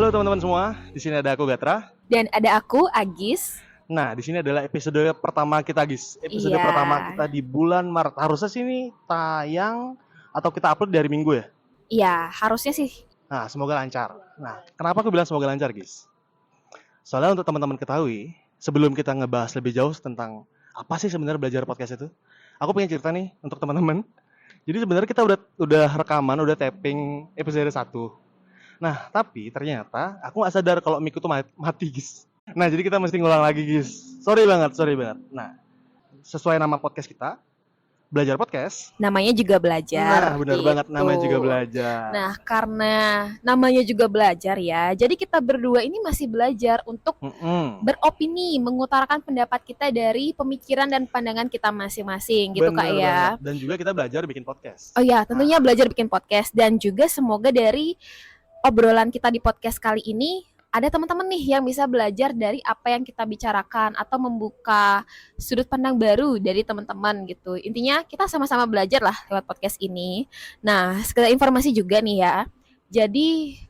Halo teman-teman semua, di sini ada aku Gatra. Dan ada aku, Agis. Nah, di sini adalah episode pertama kita, Gis. Episode Iya. pertama kita di bulan Maret. Harusnya sih ini tayang atau kita upload dari Minggu ya. Iya, harusnya sih. Nah, semoga lancar. Nah, kenapa aku bilang semoga lancar, Gis? Soalnya untuk teman-teman ketahui, sebelum kita ngebahas lebih jauh tentang apa sih sebenarnya belajar podcast itu, aku pengen cerita nih untuk teman-teman. Jadi sebenarnya kita udah rekaman, udah tapping episode 1. Nah, tapi ternyata aku nggak sadar kalau mic itu mati, Gis. Nah, jadi kita mesti ngulang lagi, Gis. Sorry banget. Nah, sesuai nama podcast kita, Belajar Podcast. Namanya juga belajar. Nah, benar banget, namanya juga belajar. Nah, karena namanya juga belajar ya, jadi kita berdua ini masih belajar untuk beropini, mengutarakan pendapat kita dari pemikiran dan pandangan kita masing-masing, gitu Kak ya. Dan juga kita belajar bikin podcast. Oh ya, tentunya belajar bikin podcast. Dan juga semoga dari obrolan kita di podcast kali ini ada teman-teman nih yang bisa belajar dari apa yang kita bicarakan atau membuka sudut pandang baru dari teman-teman gitu. Intinya kita sama-sama belajar lah lewat podcast ini. Nah, sekedar informasi juga nih ya. Jadi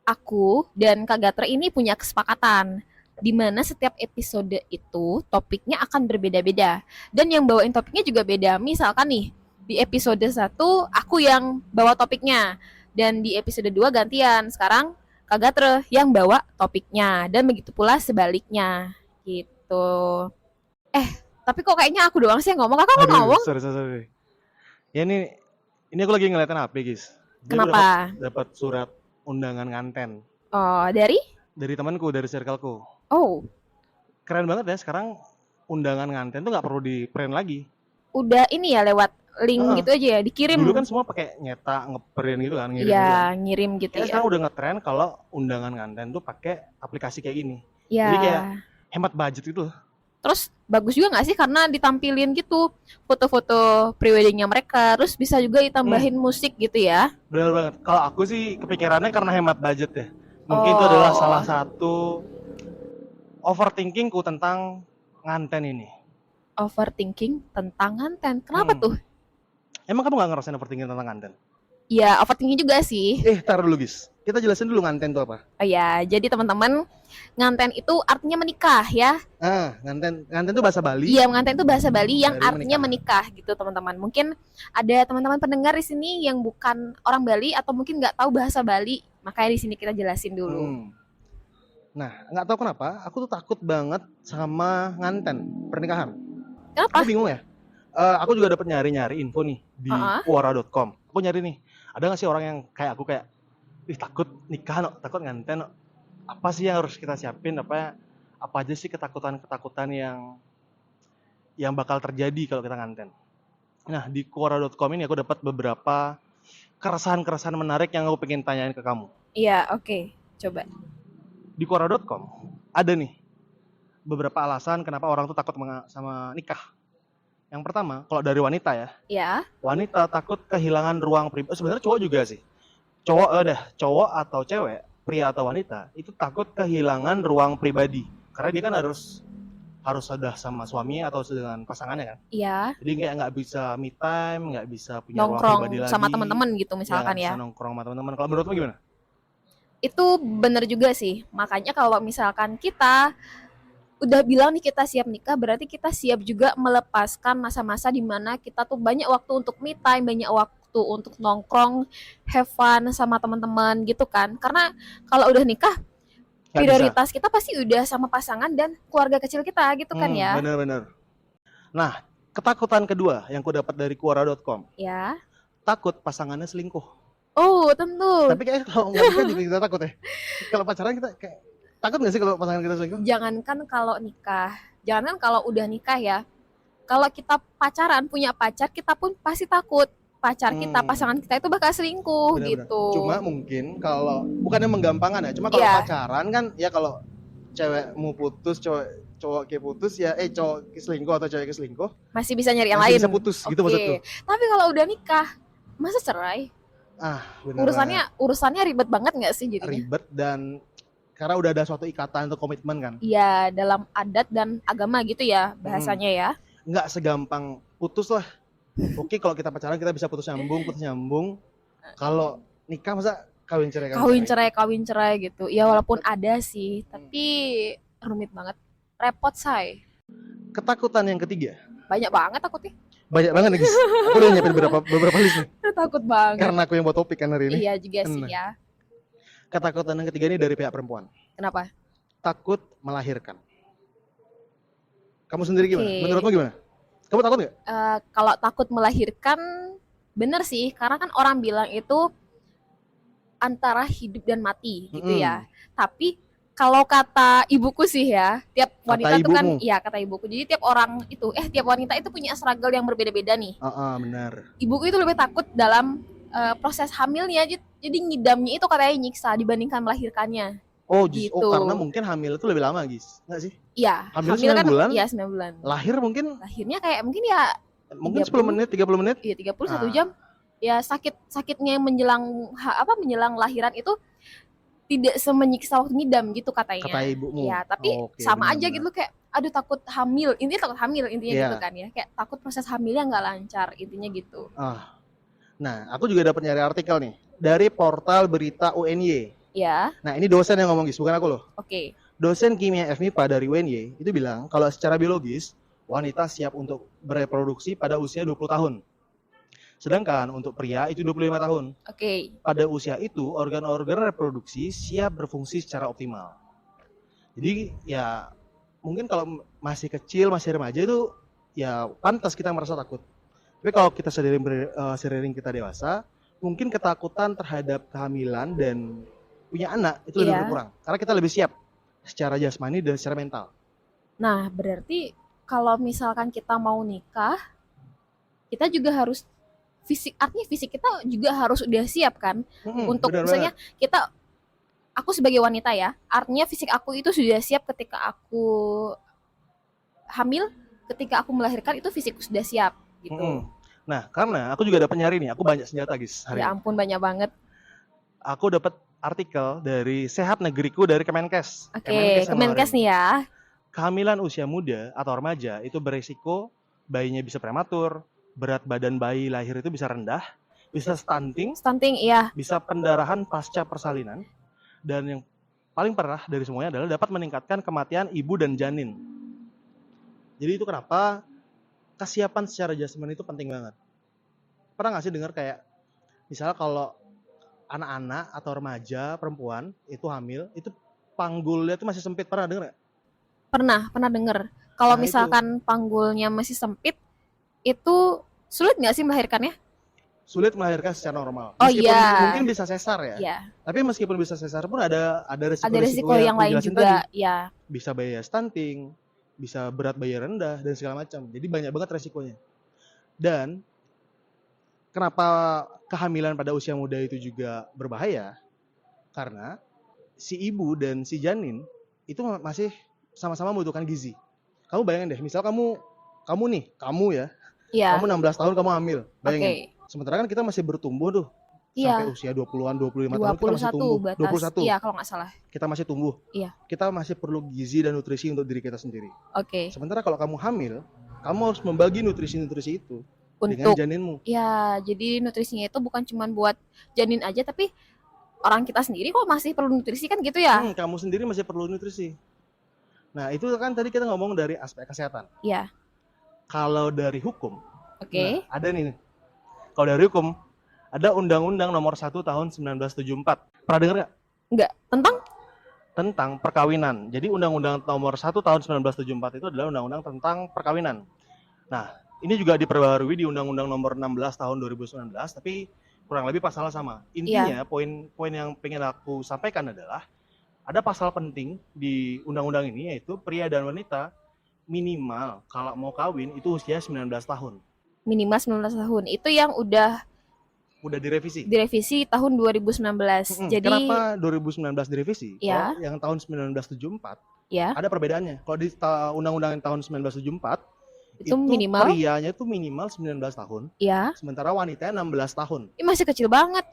aku dan Kak Gatra ini punya kesepakatan di mana setiap episode itu topiknya akan berbeda-beda. Dan yang bawain topiknya juga beda. Misalkan nih, di episode 1 aku yang bawa topiknya. Dan di episode 2 gantian. Sekarang Kak Gatra yang bawa topiknya. Dan begitu pula sebaliknya. Gitu. Tapi kok kayaknya aku doang sih yang ngomong. Kakak nggak ngomong? Sorry. Ya ini aku lagi ngeliatin HP, Gis. Kenapa? Dapat surat undangan nganten. Oh, dari? Dari temanku, dari circleku. Oh. Keren banget ya, sekarang undangan nganten tuh nggak perlu di print lagi. Udah ini ya lewat link gitu aja ya, dikirim. Dulu kan semua pakai nyetak, ngeprint gitu kan, ngirim. Iya, ngirim gitu ya. Sekarang udah ngetren kalau undangan nganten tuh pakai aplikasi kayak gini. Ya. Jadi kayak hemat budget gitu. Terus bagus juga nggak sih karena ditampilin gitu foto-foto preweddingnya mereka, terus bisa juga ditambahin musik gitu ya. Benar banget. Kalau aku sih kepikirannya karena hemat budget ya. Mungkin itu adalah salah satu overthinkingku tentang nganten ini. Overthinking tentang nganten. Kenapa tuh? Emang kamu gak ngerasain overthinking tentang nganten? Ya, overthinking juga sih. Taruh dulu, Gis. Kita jelasin dulu nganten itu apa. Oh ya, jadi teman-teman, nganten itu artinya menikah ya. Nganten itu bahasa Bali. Iya, nganten itu bahasa Bali yang artinya menikah gitu, teman-teman. Mungkin ada teman-teman pendengar di sini yang bukan orang Bali atau mungkin nggak tahu bahasa Bali, makanya di sini kita jelasin dulu. Nah, nggak tahu kenapa, aku tuh takut banget sama nganten pernikahan. Kenapa? Aku bingung ya. Aku juga dapat nyari info nih di quora.com. Aku nyari nih, ada nggak sih orang yang kayak aku kayak, takut nikah, takut nganten, apa sih yang harus kita siapin, apa aja sih ketakutan yang bakal terjadi kalau kita nganten. Nah, di quora.com ini aku dapat beberapa keresahan menarik yang aku pengen tanyain ke kamu. Iya, oke. Coba. Di quora.com ada nih beberapa alasan kenapa orang tuh takut sama nikah. Yang pertama, kalau dari wanita ya. Iya. Wanita takut kehilangan ruang pribadi. Sebenarnya cowok juga sih. Cowok atau cewek, pria atau wanita, itu takut kehilangan ruang pribadi. Karena dia kan harus sudah sama suaminya atau dengan pasangannya kan. Iya. Jadi kayak nggak bisa me time, nggak bisa punya ruang pribadi lagi. Nongkrong sama teman-teman gitu misalkan ya. Bisa nongkrong sama teman-teman. Kalau menurutmu gimana? Itu benar juga sih. Makanya kalau misalkan kita udah bilang nih kita siap nikah, berarti kita siap juga melepaskan masa-masa di mana kita tuh banyak waktu untuk me time, banyak waktu untuk nongkrong, have fun sama teman-teman gitu kan. Karena kalau udah nikah, prioritas kita pasti udah sama pasangan dan keluarga kecil kita gitu kan ya. Benar. Nah, ketakutan kedua yang ku dapat dari quora.com. Ya. Takut pasangannya selingkuh. Oh, tentu. Tapi kayaknya kalau nggak nikah juga kita takut ya. Kalau pacaran kita kayak takut nggak sih kalau pasangan kita selingkuh? Jangankan kalau udah nikah ya. Kalau kita pacaran, punya pacar, kita pun pasti takut pacar kita, pasangan kita itu bakal selingkuh. Bener-bener. Gitu. Cuma mungkin kalau bukannya menggampangkan ya, cuma kalau pacaran kan ya kalau cewek mau putus, cowok kayak putus ya, cowok selingkuh atau cewek selingkuh masih bisa nyari yang lain. Bisa putus gitu maksudku. Tapi kalau udah nikah, masa cerai? Bener. Urusannya ribet banget nggak sih jadinya? Ribet dan karena udah ada suatu ikatan atau komitmen kan. Iya, dalam adat dan agama gitu ya bahasanya ya. Nggak segampang putus lah. Oke, kalau kita pacaran kita bisa putus nyambung. Kalau nikah masa kawin cerai gitu. Ya walaupun ada sih, tapi rumit banget. Repot, say. Ketakutan yang ketiga. Banyak banget takutnya. Banyak banget nih, guys. Aku udah nyiapin beberapa list nih. Takut banget. Karena aku yang buat topik kan hari ini. Iya juga sih Nah. ya. Ketakutan yang ketiga ini dari pihak perempuan. Kenapa? Takut melahirkan. Kamu sendiri gimana? Oke. Menurutmu gimana? Kamu takut nggak? Kalau takut melahirkan, bener sih, karena kan orang bilang itu antara hidup dan mati gitu ya. Tapi kalau kata ibuku sih ya, tiap wanita itu kan, ibumu? iya kata ibuku. Jadi tiap orang itu, tiap wanita itu punya struggle yang berbeda-beda nih. Benar. Ibuku itu lebih takut dalam proses hamilnya, jadi ngidamnya itu katanya nyiksa dibandingkan melahirkannya. Gitu. Karena mungkin hamil itu lebih lama, guys. Nggak sih? Iya, Hamil hamil 9 kan, bulan? iya 9 bulan. Lahir mungkin Lahirnya kayak mungkin ya 10 menit, 30 menit. Iya 31 jam. Ya sakitnya menjelang lahiran itu tidak semenyiksa waktu ngidam gitu katanya. Kata ibumu. Ya, tapi sama aja gitu kayak aduh takut hamil. Intinya takut hamil gitu kan ya. Kayak takut proses hamilnya nggak lancar intinya gitu. Nah, aku juga dapat nyari artikel nih dari portal berita UNY. Ya. Nah, ini dosen yang ngomong, guys, bukan aku loh. Oke. Dosen kimia FMIPA dari UNY itu bilang kalau secara biologis wanita siap untuk bereproduksi pada usia 20 tahun. Sedangkan untuk pria itu 25 tahun. Oke. Pada usia itu organ-organ reproduksi siap berfungsi secara optimal. Jadi ya mungkin kalau masih kecil, masih remaja itu ya pantas kita merasa takut. Tapi kalau kita seiring kita dewasa, mungkin ketakutan terhadap kehamilan dan punya anak itu lebih berkurang. Karena kita lebih siap secara jasmani dan secara mental. Nah, berarti kalau misalkan kita mau nikah, kita juga harus artinya fisik kita juga harus udah siap kan untuk misalnya aku sebagai wanita ya, artinya fisik aku itu sudah siap ketika aku hamil, ketika aku melahirkan itu fisikku sudah siap gitu. Nah, karena aku juga dapat nyari nih, aku banyak senjata, guys, hari ya ampun banyak banget. Aku dapat artikel dari Sehat Negeriku dari Kemenkes. Oke, Kemenkes nih ya. Kehamilan usia muda atau remaja itu beresiko bayinya bisa prematur, berat badan bayi lahir itu bisa rendah, bisa stunting, iya. bisa pendarahan pasca persalinan, dan yang paling parah dari semuanya adalah dapat meningkatkan kematian ibu dan janin. Jadi itu kenapa kesiapan secara jasmani itu penting banget. Pernah nggak sih dengar kayak misalnya kalau anak-anak atau remaja perempuan itu hamil, itu panggulnya itu masih sempit, pernah dengar nggak? Pernah dengar. Kalau misalkan panggulnya masih sempit, itu sulit nggak sih melahirkannya? Sulit melahirkan secara normal. Meskipun mungkin bisa sesar ya. Iya. Tapi meskipun bisa sesar pun ada resiko yang lain juga. Ya. Bisa bayi stunting, bisa berat bayi rendah dan segala macam. Jadi banyak banget resikonya. Dan kenapa kehamilan pada usia muda itu juga berbahaya? Karena si ibu dan si janin itu masih sama-sama membutuhkan gizi. Kamu bayangin deh, misal kamu ya. Kamu 16 tahun kamu hamil, bayangin. Sementara kan kita masih bertumbuh tuh. Sampai usia 20-an, 25 tahun kita masih tumbuh. Batas. 21. Iya, kalau nggak salah. Kita masih tumbuh. Iya. Kita masih perlu gizi dan nutrisi untuk diri kita sendiri. Oke. Sementara kalau kamu hamil, kamu harus membagi nutrisi-nutrisi itu dengan janinmu. Ya, jadi nutrisinya itu bukan cuma buat janin aja, tapi orang kita sendiri kok masih perlu nutrisi kan gitu ya? Kamu sendiri masih perlu nutrisi. Nah, itu kan tadi kita ngomong dari aspek kesehatan. Iya. Kalau dari hukum, nah, ada nih. Kalau dari hukum, ada Undang-Undang Nomor 1 Tahun 1974. Pernah dengar nggak? Enggak. Tentang perkawinan. Jadi Undang-Undang Nomor 1 Tahun 1974 itu adalah undang-undang tentang perkawinan. Nah, ini juga diperbarui di Undang-Undang Nomor 16 Tahun 2019, tapi kurang lebih pasalnya sama. Intinya, poin yang pengen aku sampaikan adalah ada pasal penting di undang-undang ini, yaitu pria dan wanita minimal kalau mau kawin itu usia 19 tahun. Minimal 19 tahun. Itu yang udah direvisi. Direvisi tahun 2019. Jadi kenapa 2019 direvisi? Ya. Kalau yang tahun 1974 ada perbedaannya. Kalau di undang-undang tahun 1974 itu minimal prianya itu minimal 19 tahun. Iya. Sementara wanitanya 16 tahun. Ini masih kecil banget.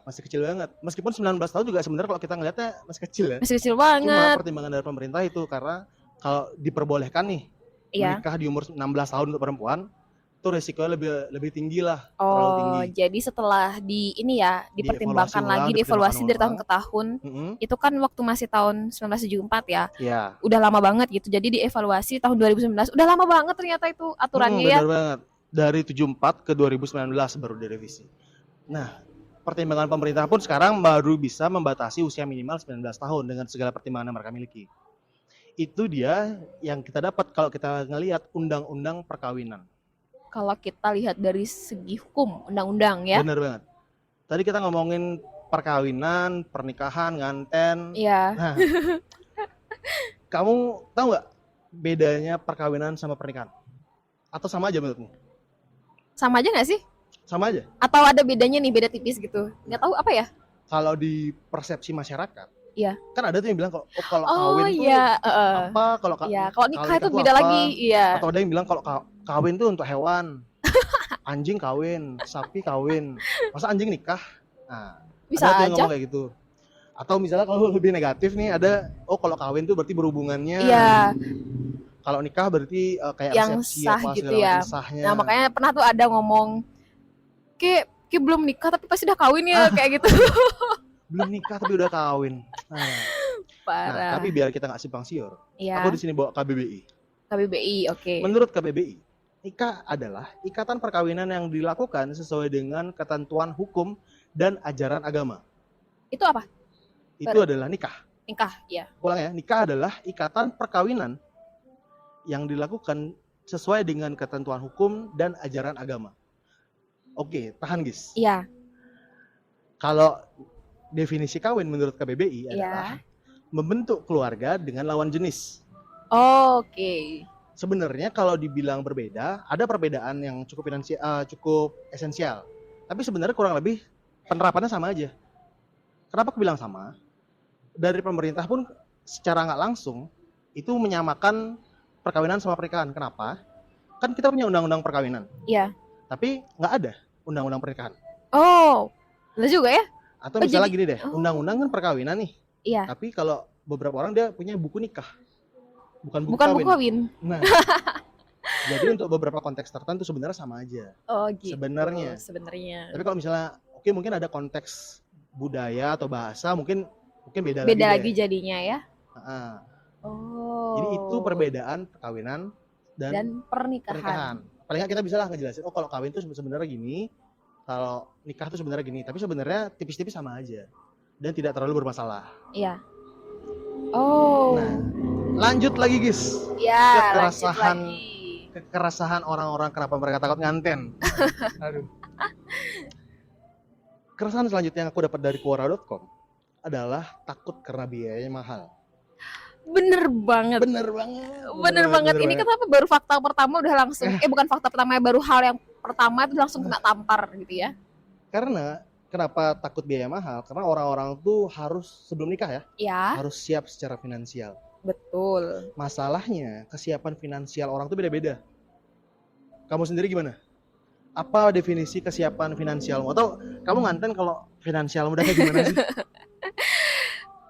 Meskipun 19 tahun juga sebenarnya kalau kita ngelihatnya masih kecil ya. Masih kecil banget. Cuma pertimbangan dari pemerintah itu karena kalau diperbolehkan nih menikah di umur 16 tahun untuk perempuan, itu resikonya lebih tinggi lah, terlalu Oh, tinggi. jadi setelah ini ya, dipertimbangkan lagi, dievaluasi dari tahun ke tahun. Itu kan waktu masih tahun 1974 ya. Ya. Udah lama banget gitu. Jadi dievaluasi tahun 2019. Udah lama banget ternyata itu aturannya ya. Benar banget. Dari 74 ke 2019 baru direvisi. Nah, pertimbangan pemerintah pun sekarang baru bisa membatasi usia minimal 19 tahun dengan segala pertimbangan yang mereka miliki. Itu dia yang kita dapat kalau kita ngelihat undang-undang perkawinan. Kalau kita lihat dari segi hukum, undang-undang ya. Benar banget. Tadi kita ngomongin perkawinan, pernikahan, nganten. Iya. Nah, kamu tahu nggak bedanya perkawinan sama pernikahan? Atau sama aja menurutmu? Sama aja nggak sih? Sama aja. Atau ada bedanya nih, beda tipis gitu? Nggak tahu apa ya? Kalau di persepsi masyarakat, iya. Kan ada tuh yang bilang kalau kawin tuh iya, apa, kalau kalau nikah itu beda apa? lagi, iya. Atau ada yang bilang kalau kawin tuh untuk hewan, anjing kawin, sapi kawin, masa anjing nikah? Nah, bisa ada tuh yang aja. ngomong kayak gitu. Atau misalnya kalau lebih negatif nih ada, kalau kawin tuh berarti berhubungannya. Iya. Kalau nikah berarti kayak yang resepsi sah apa gitu segala ya. macam sahnya. Nah makanya pernah tuh ada ngomong, Ki belum nikah tapi pasti udah kawin ya, kayak gitu. Belum nikah tapi udah kawin. Parah. Tapi biar kita nggak simpang siur, Iya. aku di sini bawa KBBI. KBBI, oke. Menurut KBBI, nikah adalah ikatan perkawinan yang dilakukan sesuai dengan ketentuan hukum dan ajaran agama. Itu apa? Itu adalah nikah. Nikah, ya. Ulang ya, nikah adalah ikatan perkawinan yang dilakukan sesuai dengan ketentuan hukum dan ajaran agama. Oke, tahan Gis. Iya. Kalau definisi kawin menurut KBBI Iya. adalah membentuk keluarga dengan lawan jenis. Oke. Sebenarnya kalau dibilang berbeda, ada perbedaan yang cukup esensial. Tapi sebenarnya kurang lebih penerapannya sama aja. Kenapa aku bilang sama? Dari pemerintah pun secara nggak langsung itu menyamakan perkawinan sama pernikahan. Kenapa? Kan kita punya undang-undang perkawinan. Iya. Tapi nggak ada undang-undang pernikahan. Oh, benar juga ya? Atau misalnya gini deh, undang-undang kan perkawinan nih. Iya. Tapi kalau beberapa orang dia punya buku nikah. Bukan buku kawin. Nah, jadi untuk beberapa konteks tertentu sebenarnya sama aja. Oh gitu. Sebenarnya. Tapi kalau misalnya, oke mungkin ada konteks budaya atau bahasa, mungkin beda lagi jadinya ya. Oh. Jadi itu perbedaan perkawinan dan pernikahan. Paling nggak kita bisa lah ngejelasin. Oh kalau kawin itu sebenarnya gini, kalau nikah itu sebenarnya gini. Tapi sebenarnya tipis-tipis sama aja dan tidak terlalu bermasalah. Iya. Oh. Nah, lanjut lagi Gis. Ya, Kekerasahan orang-orang kenapa mereka takut nganten. Aduh. Keresahan selanjutnya yang aku dapat dari Quora.com adalah takut karena biayanya mahal. Bener banget. Ini kenapa baru fakta pertama udah langsung bukan fakta pertama, baru hal yang pertama itu langsung kena tampar gitu ya. Karena kenapa takut biaya mahal? Karena orang-orang tuh harus sebelum nikah ya, harus siap secara finansial. Betul. Masalahnya kesiapan finansial orang tuh beda-beda. Kamu sendiri gimana? Apa definisi kesiapan finansialmu? Atau kamu nganten kalau finansialmu udah kayak gimana sih?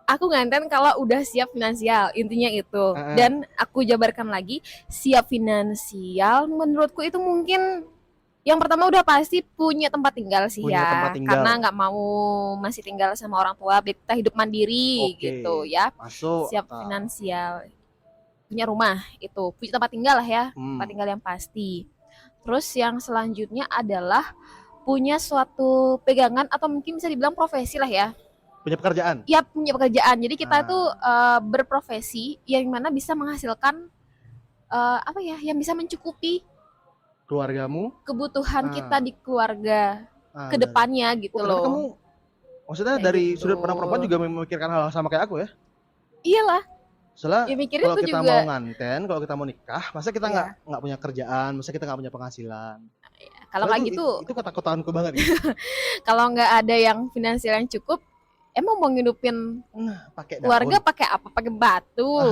Aku nganten kalau udah siap finansial, intinya itu. Dan aku jabarkan lagi, siap finansial menurutku itu mungkin yang pertama udah pasti punya tempat tinggal sih karena nggak mau masih tinggal sama orang tua, kita hidup mandiri gitu ya. Masuk. Siap finansial, punya rumah itu, punya tempat tinggal lah ya, tempat tinggal yang pasti. Terus yang selanjutnya adalah punya suatu pegangan atau mungkin bisa dibilang profesi lah ya. Punya pekerjaan? Ya, punya pekerjaan. Jadi kita tuh berprofesi yang mana bisa menghasilkan yang bisa mencukupi keluargamu, kebutuhan kita di keluarga ke depannya gitu loh. Kamu maksudnya kayak dari gitu. Sudut pandang perempuan juga memikirkan hal sama kayak aku ya? Iyalah. Soalnya ya, kalau kita juga mau nganten, kalau kita mau nikah, masa kita nggak punya kerjaan, masa kita nggak punya penghasilan. Kalau kayak gitu, itu ketakutanku banget. Gitu. Kalau nggak ada yang finansial yang cukup, emang mau ngidupin keluarga pakai apa? Pakai batu?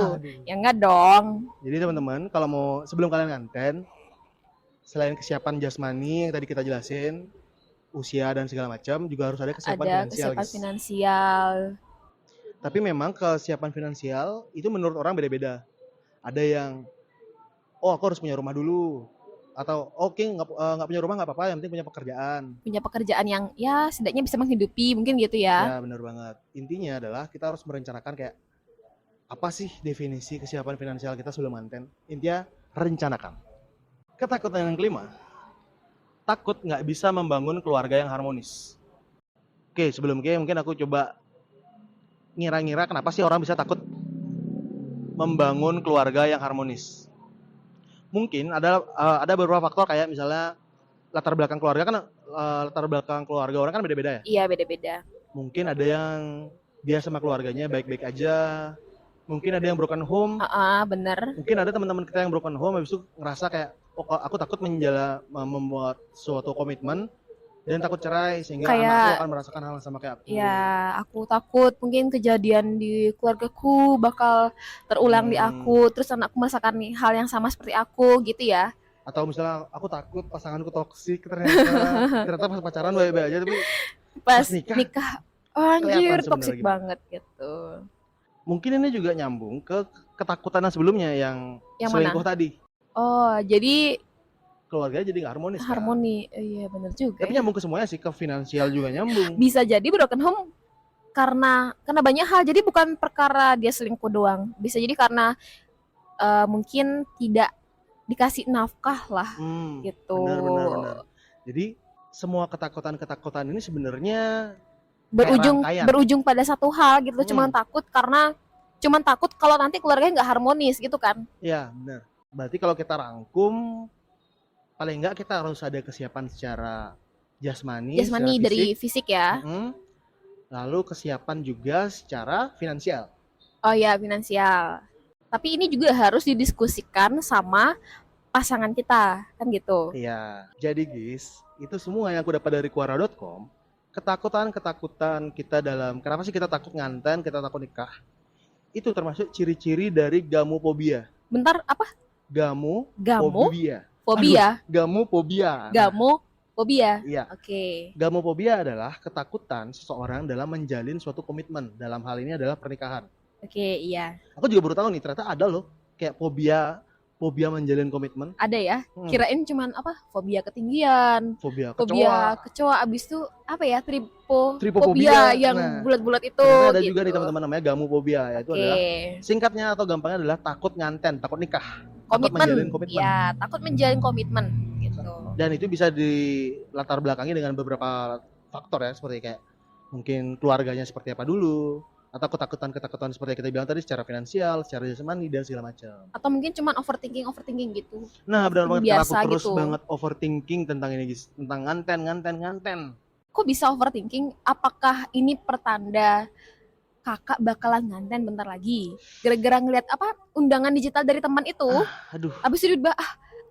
Ya enggak dong. Jadi teman-teman, kalau mau sebelum kalian nganten, selain kesiapan jasmani yang tadi kita jelasin, usia dan segala macam, juga harus ada kesiapan finansial. Tapi memang kesiapan finansial itu menurut orang beda-beda. Ada yang, aku harus punya rumah dulu, Atau oke nggak punya rumah nggak apa-apa, yang penting punya pekerjaan. Punya pekerjaan yang ya setidaknya bisa menghidupi, mungkin gitu ya. Ya benar banget. Intinya adalah kita harus merencanakan kayak apa sih definisi kesiapan finansial kita sebelum manten. Intinya rencanakan. Ketakutan yang kelima, takut nggak bisa membangun keluarga yang harmonis. Oke, sebelum mungkin aku coba ngira-ngira kenapa sih orang bisa takut membangun keluarga yang harmonis. Mungkin ada beberapa faktor kayak misalnya latar belakang keluarga kan, latar belakang keluarga orang kan beda-beda ya. Iya, beda-beda. Mungkin ada yang dia sama keluarganya baik-baik aja. Mungkin ada yang broken home. Bener. Mungkin ada teman-teman kita yang broken home habis itu ngerasa kayak aku takut membuat suatu komitmen dan takut cerai sehingga Kayak- anakku akan merasakan hal yang sama kayak aku. Ya, aku takut mungkin kejadian di keluargaku bakal terulang di aku, terus anakku merasakan nih hal yang sama seperti aku gitu ya. Atau misalnya aku takut pasanganku toksik ternyata pas pacaran baik-baik aja tapi Pas nikah, nikah, anjir kelihatan toksik sebenarnya gimana. banget gitu. mungkin ini juga nyambung ke ketakutan yang sebelumnya yang Yang selingkuh tadi. Oh, jadi Keluarga jadi nggak harmonis kan? harmoni. Iya, bener juga. Tapi Ya. nyambung ke semuanya sih, ke finansial juga nyambung. Bisa jadi broken home karena banyak hal. Jadi bukan perkara dia selingkuh doang. Bisa jadi karena mungkin tidak dikasih nafkah lah gitu. Benar. Jadi semua ketakutan ini sebenarnya rangkaian. berujung pada satu hal gitu. Cuman takut kalau nanti keluarganya nggak harmonis gitu kan. Iya, benar. Berarti kalau kita rangkum, paling nggak kita harus ada kesiapan secara jasmani secara dari fisik ya. Lalu kesiapan juga secara finansial. Oh ya, finansial. Tapi ini juga harus didiskusikan sama pasangan kita, kan gitu. Iya. Jadi guys, itu semua yang aku dapat dari Quora.com, ketakutan kita dalam kenapa sih kita takut nganten, kita takut nikah. Itu termasuk ciri-ciri dari gamophobia. Bentar, apa? Gamophobia. Fobia. Gamophobia. Gamophobia. Iya. Oke. Gamophobia adalah ketakutan seseorang dalam menjalin suatu komitmen. Dalam hal ini adalah pernikahan. Oke, iya. Aku juga baru tahu nih, ternyata ada loh kayak fobia menjalin komitmen. Ada ya. Kirain cuman apa? Fobia ketinggian. Fobia kecoa. Abis itu apa ya? Tripofobia yang bulat-bulat itu. Ternyata ada gitu. juga nih teman-teman namanya gamophobia. Itu adalah singkatnya atau gampangnya adalah takut nganten, takut nikah. Takut menjalin komitmen. Ya, takut menjalin komitmen gitu. Dan itu bisa dilatar belakangi dengan beberapa faktor ya, seperti kayak mungkin keluarganya seperti apa dulu, atau ketakutan seperti yang kita bilang tadi secara finansial, secara jasmani dan segala macam. Atau mungkin cuman overthinking gitu. Nah, benar banget, biasa karena aku terus gitu. banget overthinking tentang ini guys, tentang nganten. Kok bisa overthinking? Apakah ini pertanda kakak bakalan nganten bentar lagi? Gara-gara ngeliat apa undangan digital dari teman itu, Aduh. Abis itu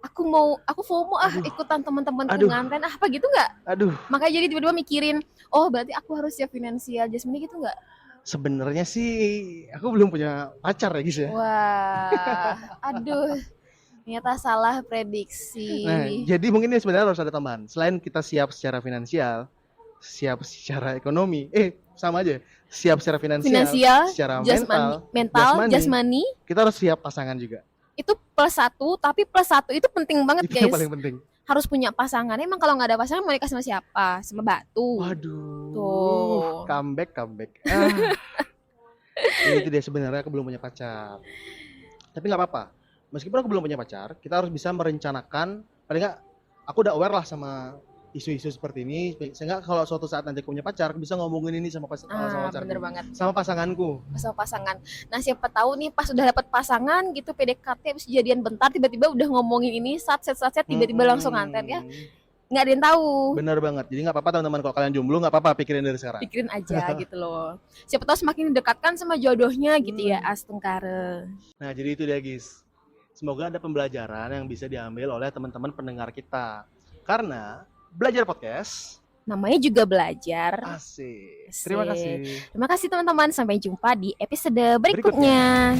aku FOMO ikutan teman-temanku nganten apa gitu nggak? Aduh. Makanya jadi tiba-tiba mikirin, oh berarti aku harus siap finansial jasmani gitu nggak? Sebenarnya sih aku belum punya pacar ya guys ya. Wah, aduh, ternyata salah prediksi. Nah, jadi mungkin ini sebenarnya harus ada tambahan. Selain kita siap secara finansial, siap secara ekonomi, sama aja. Siap secara finansial secara mental, jasmani, kita harus siap pasangan juga. Itu +1, tapi +1 itu penting banget itu guys. Yang paling penting. Harus punya pasangan. Emang kalau nggak ada pasangan mau nikah sama siapa? Sama batu. Waduh. Tuh. Comeback. Itu dia, sebenarnya aku belum punya pacar. Tapi nggak apa-apa. Meskipun aku belum punya pacar, kita harus bisa merencanakan. Paling nggak aku udah aware lah sama isu-isu seperti ini, sehingga kalau suatu saat nanti aku punya pacar, aku bisa ngomongin ini sama pacarku, bener banget. Sama pasanganku. Sama pasangan. Nah, siapa tahu nih pas udah dapet pasangan gitu PDKT habis jadian bentar tiba-tiba udah ngomongin ini satset tiba-tiba langsung nganten ya. Nggak ada yang tahu. Bener banget. Jadi nggak apa-apa teman-teman, kalau kalian jomblo nggak apa-apa, pikirin dari sekarang. Pikirin aja gitu loh. Siapa tahu semakin didekatkan sama jodohnya gitu ya, astengkare. Nah, jadi itu dia guys. Semoga ada pembelajaran yang bisa diambil oleh teman-teman pendengar kita. Karena belajar podcast namanya juga belajar. Asik. Terima kasih. Terima kasih teman-teman. Sampai jumpa di episode berikutnya.